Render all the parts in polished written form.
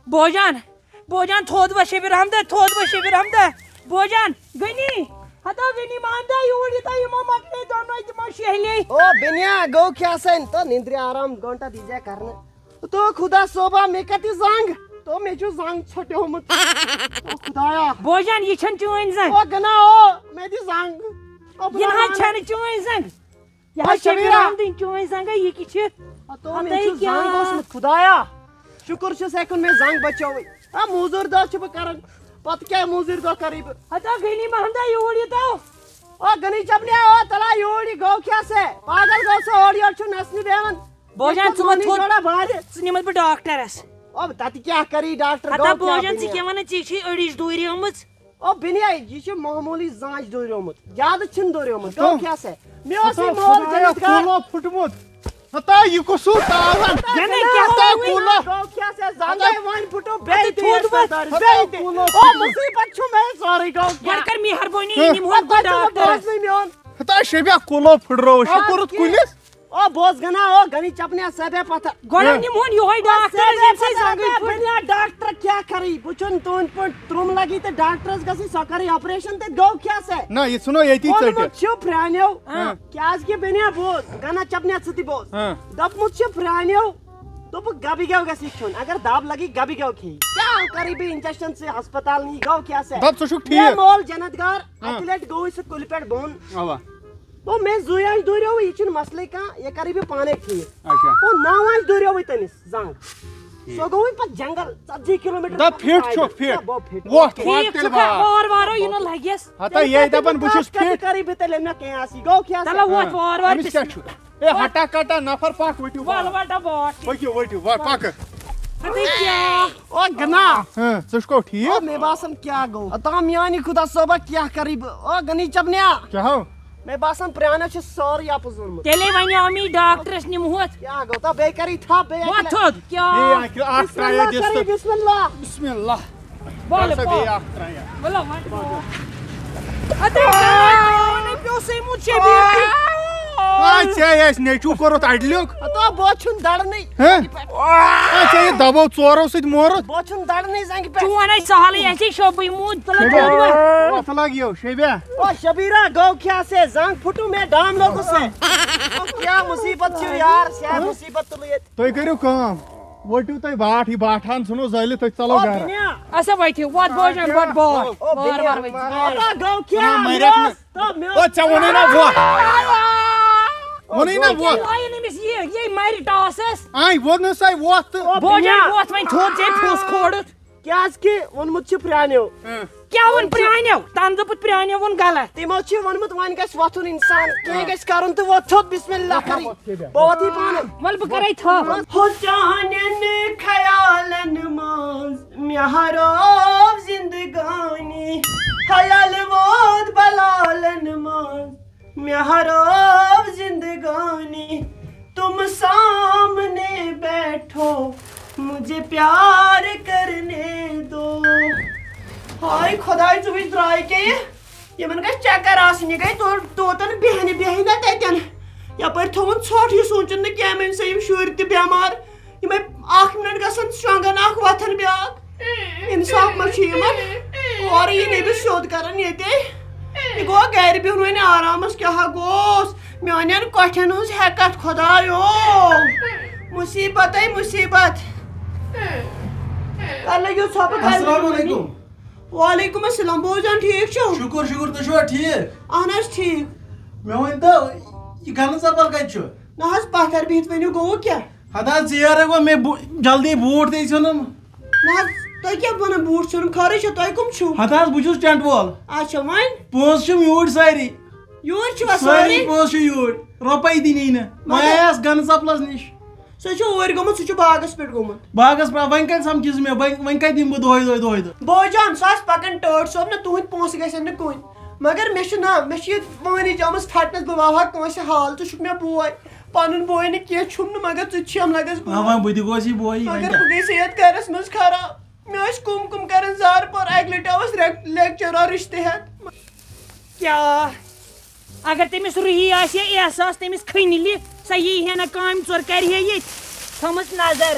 بوجان تھود و شبیر حمدہ بوجان گنی ہتا گنی ماندا یوڑی تا یما مکنے دونوں تما شہلے او بنیا گو کیا سن تو نیندری آرام گھنٹہ دیجے کرنے تو خدا صوبہ میں کتی زنگ تو میں جو زنگ چھٹے ہومت او خدایا بوجان یہ چھن چون زنگ او گنا او میں دی زنگ یہ ہا چھن چون زنگ یہ شبیر حمدین چون زنگ یہ کی چھ تو میں جو زنگ اوس خدایا شکر چھ سیکن میں زنگ بچوئی ا موزور دہ چھ ب کرن پتہ کیا موزور دہ کری ب ہتا گنی ماندا یوڑی تو او گنی چپنیا او تلا یوڑی گو کیا سے پاگل گو سے اوڑی اور چھ نسنی بیون بوجان ژمن تھود ژنمت بہ ڈاکٹرس او تت کیا کری ڈاکٹر ہتا بوجان ژ کیا ون ژ چھ اڑیش دوری آمت او بنیا یہ چھ معمولی زانچ دوریومت زیادہ چھن دوریومت گو کیا سے میں اوسی مول جنت کا کولو پھٹمت ہتا یہ کوسو تاون جنے کیا کولو گو کیا سے زانگے وان پھٹو بے تھود بے او مصیبت چھ میں سوری گو کیا کر مہربانی نیم ہو ڈاکٹر ہتا شبیا کولو پھڑرو شکرت کولس او بوز گنا او گنی چپنیا سبے پتہ گوڑا نیم ہون یہ ڈاکٹر یم سے زنگ بنیا ڈاکٹر کیا کری بچن تون پٹ ترم لگی تے ڈاکٹرس گسی سکری آپریشن تے گو کیا سے نہ یہ سنو یتی چٹ چھ پرانیو کیاز کی بنیا بوز گنا چپنیا ستی بوز دپ مت چھ پرانیو تو گبی گو گسی چھن اگر داب لگی گبی گو کھی کیا کری بھی انجیکشن سے ہسپتال نہیں گو کیا سے دب سو ٹھیک مول جنتگار ایتھلیٹ گو اس کل پیٹ بون اوا تو میں زویاش دوریو یہ چھ مسئلہ کا یہ کری بھی پانے ٹھیک اچھا تو ناواش دوریو تنس زنگ سو گوئی پت جنگل 40 کلومیٹر دا پھٹ چھو پھٹ وقت ٹھیک چھ وار وارو ینو لگیس ہتا یہ دپن بچس پھٹ کری بھی تلے نہ کہ اسی گو کیا تلا وات وار وار امس کیا چھو اے ہٹا کٹا نفر پاک وٹیو وال واٹا باٹ وٹیو پاک ہتے کیا او گنا ہاں سشکو ٹھیک او میں باسن کیا گو اتام یانی خدا صوبہ کیا کری او گنی چپنیا کیا ہو میں باسن پرانا چھ سوری اپز ونمت تیلے ونی امی ڈاکٹرس نیم ہوت کیا گو تا بے کری تھا بے واتھد کیا یہ اخ ترایا دست بسم اللہ بسم اللہ بول بس یہ اخ ترایا بلا وات ہتے نے پیو سے مجھ بھی اچھا اس نیچو کرت اڈلیک تو بوچن دڑنی اچھا یہ دبو ژورو سۭتۍ مورت بوچن دڑنی زنگ پہ چون ہے سہل ایسے شوبی مود وقت لگیو شبیا او شبیرہ گو کیا سے زنگ پھٹو میں ڈام لوگو سے کیا مصیبت چھو یار سیا مصیبت تلیت تُہۍ کٔرِو کٲم ؤٹِو تُہۍ باٹھ یہِ باٹھان ژھٕنو زٲلِتھ أسۍ ژَلو گرٕ اچھا وٲتِو وات بوجان وات بار بار او گو کیا او ژےٚ ووٚنُے نا وۄتھ ووٚنُے نا وۄتھ یہ مر ٹاسس آے ووٚنُسَے وۄتھ تہٕ بوجان وات وۄنۍ تھوٚد ژےٚ پھوٚس کھوڑُت کیاز کہ ونمت چھ پرانیو کیا ون پرانیو تن دپت پرانیو ون غلط تمو چھ ونمت وان گژھِ وۄتھُن انسان کی گژھِ کرُن تہٕ وۄتھُن بسم اللہ کری بہت ہی پانے ول بہ کرے تھا ہو چاہنن خیالن ماز مہراب زندگانی حلال وود بلالن ماز مہراب زندگانی تم سامنے بیٹھو مجھے پیار کرنے دو ہائے خدائی ژٕ وٕچھ درٛاے کیٛاہ یِمن گژھِ چکر آسٕنۍ یہِ گٔے توتن بیٚہنہِ بیٚہہِ نہ تتٮ۪ن یپٲرۍ تھوٚوُن ژھۄٹھ یہِ سونٛچُن نہٕ کینٛہہ مےٚ سا یِم شُرۍ تہِ بٮ۪مار یِمے اکھ مِنٹ گژھن شۄنٛگان اکھ وۄتھان بیٛاکھ انصاف ما چھُ یِمن اورٕ یہِ نبی سیوٚد کران ییٚتے یہِ گوٚوا گرِ بِہُن وۄنۍ آرامس کیٛاہ گوٚوس میانٮ۪ن کۄٹھٮ۪ن ہٕنٛز ہٮ۪کتھ خۄدایا مُصیبتے مُصیبت کر لگیو ژھۄپہٕ السلام علیکم وعلیکم السلام بوجان ٹھیک چھو شکر شکر تُہۍ چھُوا ٹھیٖک اہن حظ ٹھیک مےٚ ؤنۍتو یہِ گنہٕ ژپل کتہِ چھُ نہ حظ پتھر بِہِتھ ؤنِو گوٚوٕ کیٛاہ ہتا ژیرے گوٚو مےٚ جلدی بوٗٹھ تہِ ژھیوٚنُم نہ حظ تُہۍ کیٛاہ ونان بوٗٹھ ژھیوٚنُم خٲرٕے چھا تۄہہِ کٕم چھُو ہتا حظ بہٕ چھُس ٹٮ۪نٹ وول اچھا وۄنۍ پونٛسہٕ چھِم یوٗرۍ سٲری یور چھُوا سٲری سٲری پونٛسہٕ چھِ یوٗرۍ رۄپے تہِ نی نہٕ وۄنۍ آیس گنہٕ ژپلس نِش سُہ چھُ اوٗرۍ گوٚمُت سُہ چھُ باغس پٮ۪ٹھ گوٚمُت باغس پٮ۪ٹھ وۄنۍ کتہِ سمکھِ ژٕ مےٚ وۄنۍ کتہِ دِمہٕ بہٕ دۄہے دۄہے بوجان سُہ آسہِ پکان ٹٲٹھ صٲب نہ تُہنٛدۍ پونٛسہٕ گژھن نہٕ کُنۍ مگر مےٚ چھُ نا مےٚ چھِ ییٚتہِ وٲنِج آمٕژ پھٹنس بہٕ وَوہا کٲنٛسہِ حال ژٕ چھُکھ مےٚ بوے پنُن بوے نہٕ کینٛہہ چھُم نہٕ مگر ژٕ چھَم لگس وۄنۍ بہٕ تہِ گوٚوُس بوے مگر بہٕ گٔیس یتھ گرس منٛز خراب مےٚ ٲسۍ کُم کران زارٕ پار اکہِ لٹہِ آوُس لیکچرار رشتہٕ ہٮ۪تھ کیا اگر تٔمِس رُحی آسہِ ہا احساس تٔمِس کھٔنِلہِ سۄ یی ہے نہ کامہِ ژور کرِ ہے ییٚتہِ تھٲومٕژ نظر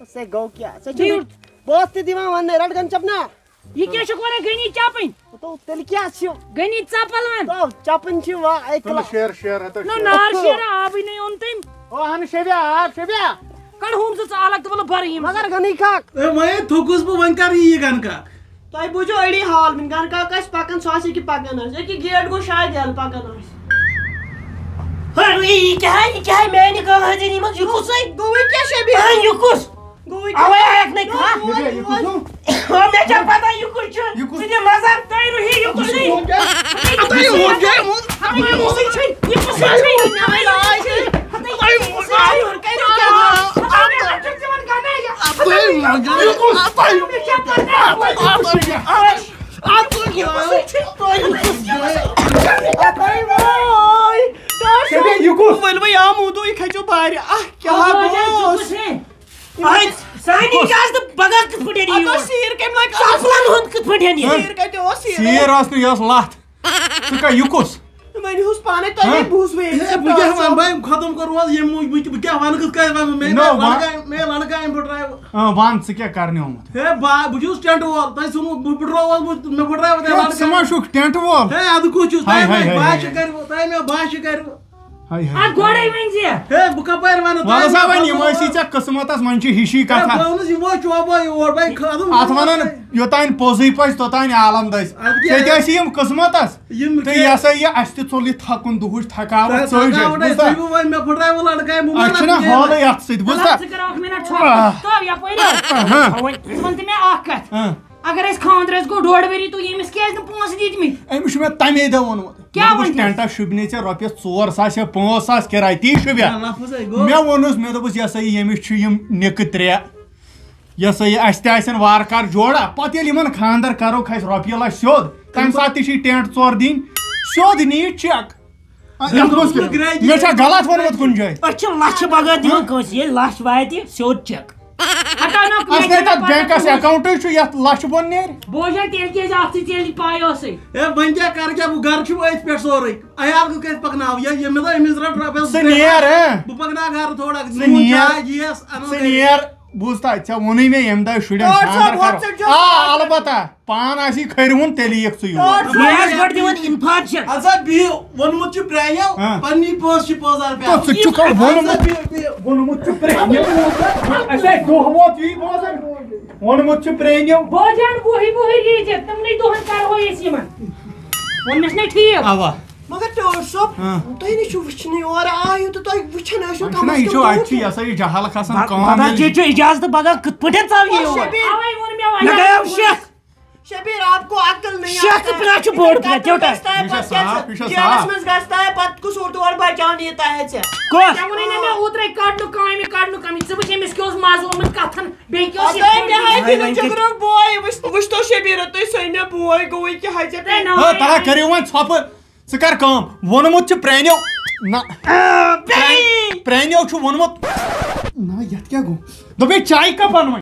سے گو کیا بہت تہ دِوان وننہٕ رٹ گن چپنا یہ کیا چھُکھ ونان گنی چپن تو تیٚلہِ کیٛاہ چھُ گنی ژپل ون تو چپن چھِ تل شیر شیر ہتا نہ نار شیر آبٕے نہیں اوٚن تٔمۍ او ہن شبیا آب شبیا کڑ ہوم ژٕ الگ تہٕ وَلہٕ بَرٕ یِم مگر گنٕے کاک وۄنۍ تھوٚکُس بہٕ وۄنۍ کر یی گن کاک تۄہہِ بوٗزِو أڑی حال وٕنۍ گن کاک آسہِ پکان سُہ آسہِ ییٚکیٛاہ پکان آسہِ أکیٛاہ گیٹ گوٚو شاید ییٚلہٕ پکان آسہِ یہ کیا ہے میانہِ کال حاضری منٛز یہِ کُس گوٚوٕے کیٛاہ شبیٖر یہِ کُس گوٚوٕے اوے ہیٚکہِ نہٕ کانٛہہ شبیا یہ کچھ مےٚ چھےٚ پتہ یہِ کُس چھُ ژٕ دِ نظر تۄہہِ رُہی یہِ کُسٕے ولوٕ آموٗدو یہِ کھٔژیو بارِ کیٛاہ گوٚوس سانہِ اجازتہٕ بغٲر کِتھ پٲٹھۍ یی اتھ اوس سیٖر کمہِ لگہِ سفلن ہُنٛد کِتھ پٲٹھۍ یی سیٖر کتہِ اوس سیر اس نہ یس لت ژٕ کا یہ کُس وۄنۍ ہُس پانے تۄہہِ بوٗزوٕے بہٕ کیٛاہ ونہٕ بہٕ ختم کوٚر حظ ییٚمہِ موٗجوٗب بہٕ کیٛاہ ونہٕ کِتھ کٔنۍ ونہٕ مےٚ لڑکہٕ امہِ پھٕٹرایو ون ژٕ کیٛاہ کرنہِ آمُت ہے بہٕ چھُس ٹٮ۪نٹ وول تۄہہِ ژھُنوٕ بہٕ پھٕٹرووس مےٚ پھٕٹرایو تۄہہِ ژٕ ما چھُکھ ٹٮ۪نٹ وول ہے ادٕ کُس چھُس ہاے، تۄہہِ ہاے، مےٚ ہاے، باشہِ کٔرِوٕ تۄہہِ مےٚ باشہِ کٔرِوٕ ہاے ہاے اتھ گۄڈے ؤنۍ زِ ہے بہٕ کپٲرۍ ونہٕ وَلہٕ سا وۄنۍ یِم ٲسی ژےٚ قٕسمتس منٛز چھِ ہِشی کتھا بہٕ یِمو چوبو یور وۄنۍ کھادُم اتھ ونان یوٚتانۍ پوٚزُے پَزِ توٚتانۍ عالم دٔسۍ اَدٕ کیٛاہ؟ ژےٚ تہِ ٲسی یِم قٕسمتس یِم تہٕ یہِ ہسا یہِ اَسہِ تہِ ژوٚل یہِ تھکُن دُہٕچ تھکاوٹ ژٔج اَسہِ بوٗزتھا وۄنۍ مےٚ پھٕٹرایو لڑکہٕ اَسہِ چھُنہ ہالٕے اتھ سۭتۍ بوٗزتھا ژٕ کر اکھ مِنٹ ژھۄپہٕ تو یپٲرۍ ژٕ وَن تہٕ مےٚ اکھ کتھ اگر أسۍ خانٛدرس گوٚو ڈۄڈ ؤری تہٕ ییٚمِس کیازِ نہٕ پونٛسہٕ دِتمٕتۍ أمِس چھُ مےٚ تَمے دۄہ ووٚنمُت کیٛاہ مےٚ دوٚپُس ووٚنُس؟ ٹٮ۪نٹس شوٗبنٕے ژےٚ رۄپیس 4,000 یا 5,000 کِراے تی شوٗبیا لفظے گوٚو مےٚ ووٚنُس مےٚ دوٚپُس یہِ سا یہِ ییٚمِس چھُ یِم نِکہٕ 3 یہِ سا یہِ اَسہِ تہِ آسن وارٕ کارٕ جوڑا پتہٕ ییٚلہِ یِمن خانٛدر کرو کھسہِ رۄپیہِ لچھ سیوٚد تمہِ ساتہٕ تہِ چھِ ٹٮ۪نٹ 4 دِنۍ سیوٚد نِیہِ چیک مےٚ چھا غلط ووٚنمُت کُنہِ جایہِ أسۍ چھِ لچھِ بغٲر دِوان کٲنٛسہِ ییٚلہِ لچھ واتہِ سیوٚد چیک اَسہِ نے تتھ بینکس اکاونٹٕے چھُ یتھ لچھ بۄن نیرِ بوجا تیٚلہِ کیازِ اتھ سۭتۍ ییٚلہِ پاے ٲسٕے ہے وۄنۍ کیٛاہ کرٕ کیٛاہ بہٕ گرٕ چھُم أتھۍ پٮ۪ٹھ سورُے عیال کِتھ کٔنۍ پکناو ییٚمِس دوٚپ أمِس رٹ رۄپیس ژٕ نیر بہٕ پکناو گرٕ تھوڑا ژٕ نیر چاے گیس ژٕ نیر بوٗزتھا ژےٚ ووٚنُے مےٚ ییٚمہِ دۄہ شُرٮ۪ن خانٛدر کرو البتہ پان آسی کھٔرۍوُن تیٚلہِ یِکھ ژٕ یور مےٚ آسہِ گۄڈٕ دِوان انفارمیشن اَدٕ بِہِو ووٚنمُت چھُ پرٛانیو پننی پونٛسہٕ چھِ پوزار ژٕ چھُکھ ووٚنمُت چھُ پرٛانیو اَسہِ آسہِ دۄہ ووت یی بوزان ووٚنمُت چھُ پرٛانیو بوجان وُہٕے یی ژےٚ تِمنٕے دۄہن کرہو أسۍ یِمن ووٚنمَس نا ٹھیٖک اوا مگر ٹٲٹھ صٲب تُہۍ نہٕ چھُو وٕچھنٕے اورٕ آیِو تہٕ تۄہہِ وٕچھان ٲسِو چھُنہ یہِ چھُ اَتہِ چھُ یہِ ہسا یہِ جہل کھسان کٲم پتہ ییٚلہِ- چھُ اجازتہٕ بغٲر کِتھ پٲٹھۍ ژاو یہِ یور اوے ووٚن مےٚ مےٚ گٔیو شک شبیٖر آپ کو عقل نہیں شک پنا چھُ بوٚڑ تیوٗتاہ یہِ چھا صاف یہِ چھا جیلس صاف منٛز گژھتا ہے پتہٕ کُس اورٕ تورٕ بچاونہٕ ییٖتا ہے ژےٚ کۄس ژےٚ ووٚنُے نا مےٚ اوترَے کڑنُک کامہِ ژٕ وٕچھ أمِس کیٛاہ اوس مزٕ آمُت کتھن بیٚیہِ کیٛاہ اوس تۄہہِ مےٚ ہاے وۄنۍ دِنہٕ جگرُک بوے وٕچھتو شبیٖرا تُہۍ سُے مےٚ بوے گوٚوٕے کیٛاہ ہاے ژےٚ تلا کٔرِو وۄنۍ ژھۄپہٕ ژٕ کر کٲم ووٚنمُت چھُ پرٛانیو نہ پرٛانیو چھُ ووٚنمُت نہ یتھ کیٛاہ گوٚو دوٚپے چایہِ کپ اَنہٕ وۄنۍ